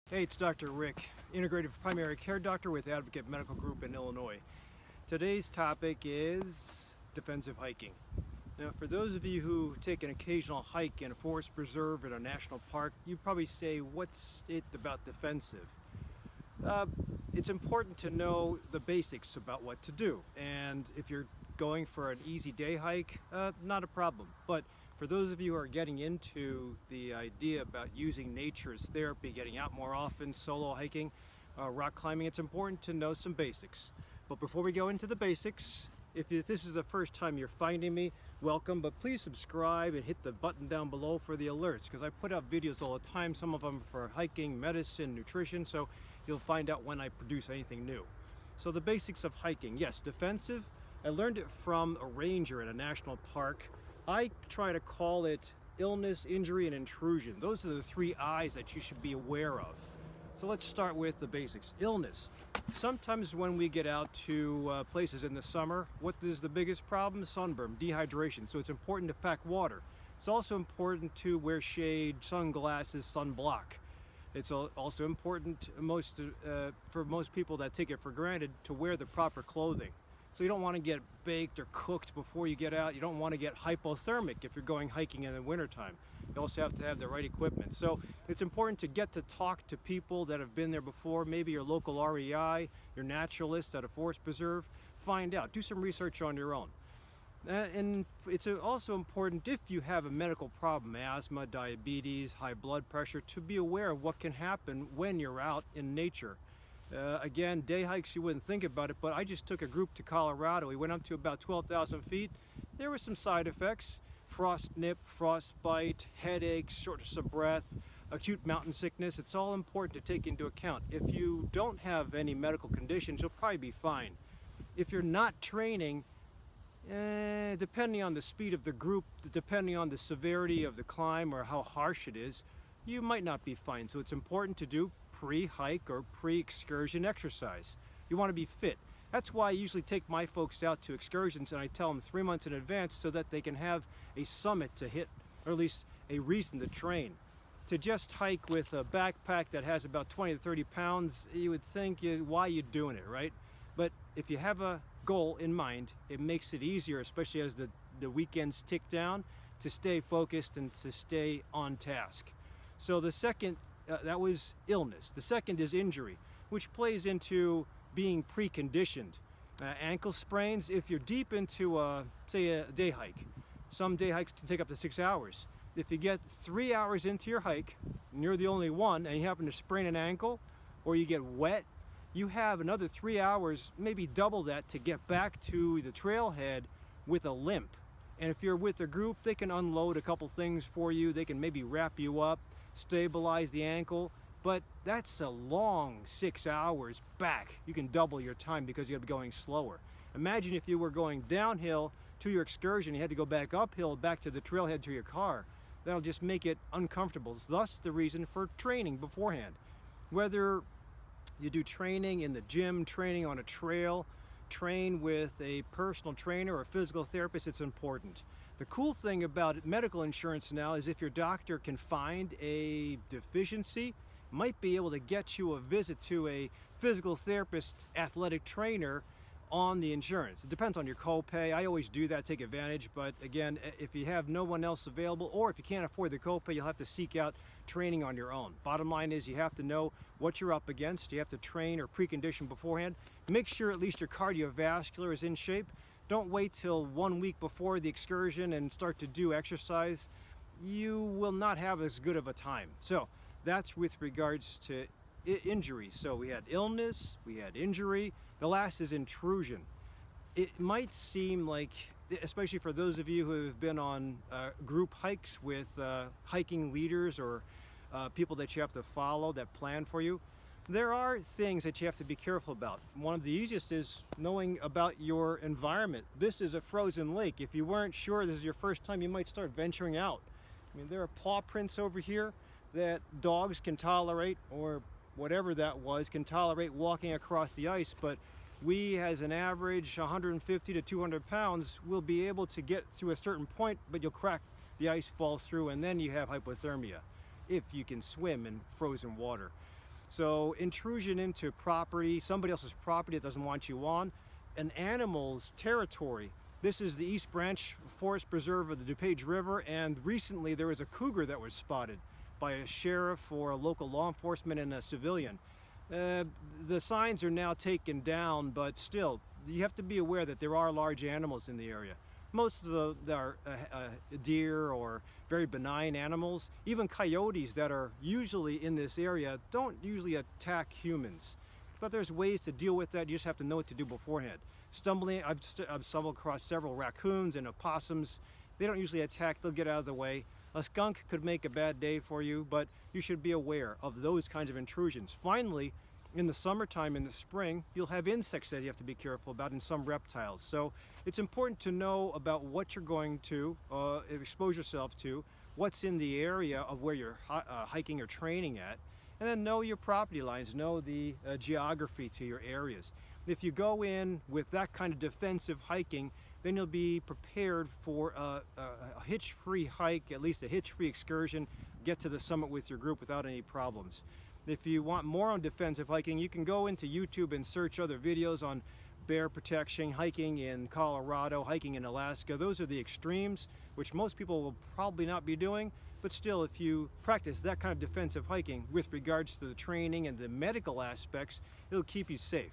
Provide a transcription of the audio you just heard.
Hey, it's Dr. Rick, Integrative Primary Care Doctor with Advocate Medical Group in Illinois. Today's topic is defensive hiking. Now, for those of you who take an occasional hike in a forest preserve at a national park, you probably say, what's it about defensive? It's important to know the basics about what to do. And if you're going for an easy day hike, not a problem. But for those of you who are getting into the idea about using nature as therapy, getting out more often, solo hiking, rock climbing, it's important to know some basics. But before we go into the basics, if this is the first time you're finding me, welcome, but please subscribe and hit the button down below for the alerts, because I put out videos all the time, some of them for hiking, medicine, nutrition, so you'll find out when I produce anything new. So the basics of hiking, yes, defensive. I learned it from a ranger at a national park. I try to call it illness, injury, and intrusion. Those are the three I's that you should be aware of. So let's start with the basics. Illness. Sometimes when we get out to places in the summer, what is the biggest problem? Sunburn, dehydration. So it's important to pack water. It's also important to wear shade, sunglasses, sunblock. It's also important for most people that take it for granted to wear the proper clothing. So you don't want to get baked or cooked before you get out. You don't want to get hypothermic if you're going hiking in the wintertime. You also have to have the right equipment. So it's important to get to talk to people that have been there before, maybe your local REI, your naturalist at a forest preserve. Find out, do some research on your own. And it's also important, if you have a medical problem, asthma, diabetes, high blood pressure, to be aware of what can happen when you're out in nature. Again, day hikes, you wouldn't think about it, but I just took a group to Colorado. We went up to about 12,000 feet. There were some side effects: frost nip, frostbite, headaches, shortness of breath, acute mountain sickness. It's all important to take into account. If you don't have any medical conditions, you'll probably be fine. If you're not training, depending on the speed of the group, depending on the severity of the climb or how harsh it is, you might not be fine. So it's important to do pre-hike or pre-excursion exercise. You want to be fit. That's why I usually take my folks out to excursions, and I tell them 3 months in advance so that they can have a summit to hit, or at least a reason to train. To just hike with a backpack that has about 20 to 30 pounds, you would think, why are you doing it, right? But if you have a goal in mind, it makes it easier, especially as the weekends tick down, to stay focused and to stay on task. So the second, that was illness. The second is injury, which plays into being preconditioned. Ankle sprains, if you're deep into, say, a day hike. Some day hikes can take up to 6 hours. If you get 3 hours into your hike, and you're the only one, and you happen to sprain an ankle, or you get wet, you have another 3 hours, maybe double that, to get back to the trailhead with a limp. And if you're with a group, they can unload a couple things for you. They can maybe wrap you up, stabilize the ankle, but that's a long 6 hours back. You can double your time because you'll be going slower. Imagine if you were going downhill to your excursion, you had to go back uphill, back to the trailhead to your car. That'll just make it uncomfortable. Thus the reason for training beforehand. Whether you do training in the gym, training on a trail, train with a personal trainer or a physical therapist, it's important. The cool thing about medical insurance now is if your doctor can find a deficiency, might be able to get you a visit to a physical therapist, athletic trainer on the insurance. It depends on your copay. I always do that, take advantage, but again, if you have no one else available, or if you can't afford the copay, you'll have to seek out training on your own. Bottom line is, you have to know what you're up against. You have to train or precondition beforehand. Make sure at least your cardiovascular is in shape. Don't wait till 1 week before the excursion and start to do exercise. You will not have as good of a time. So that's with regards to injury. So we had illness, we had injury. The last is intrusion. It might seem like, especially for those of you who have been on group hikes with hiking leaders or people that you have to follow that plan for you, there are things that you have to be careful about. One of the easiest is knowing about your environment. This is a frozen lake. If you weren't sure this is your first time, you might start venturing out. I mean, there are paw prints over here that dogs can tolerate, or whatever that was, can tolerate walking across the ice, but we, as an average 150 to 200 pounds, will be able to get to a certain point, but you'll crack, the ice falls through, and then you have hypothermia if you can swim in frozen water. So intrusion into property, somebody else's property that doesn't want you on, an animal's territory. This is the East Branch Forest Preserve of the DuPage River, and recently there was a cougar that was spotted by a sheriff or a local law enforcement and a civilian. The signs are now taken down, but still, you have to be aware that there are large animals in the area. Most of them are deer or very benign animals. Even coyotes that are usually in this area don't usually attack humans. But there's ways to deal with that. You just have to know what to do beforehand. I've stumbled across several raccoons and opossums. They don't usually attack, they'll get out of the way. A skunk could make a bad day for you, but you should be aware of those kinds of intrusions. Finally, in the summertime, in the spring, you'll have insects that you have to be careful about, and some reptiles. So it's important to know about what you're going to expose yourself to, what's in the area of where you're hiking or training at, and then know your property lines, know the geography to your areas. If you go in with that kind of defensive hiking, then you'll be prepared for a hitch-free hike, at least a hitch-free excursion, get to the summit with your group without any problems. If you want more on defensive hiking, you can go into YouTube and search other videos on bear protection, hiking in Colorado, hiking in Alaska. Those are the extremes, which most people will probably not be doing, but still, if you practice that kind of defensive hiking with regards to the training and the medical aspects, it'll keep you safe.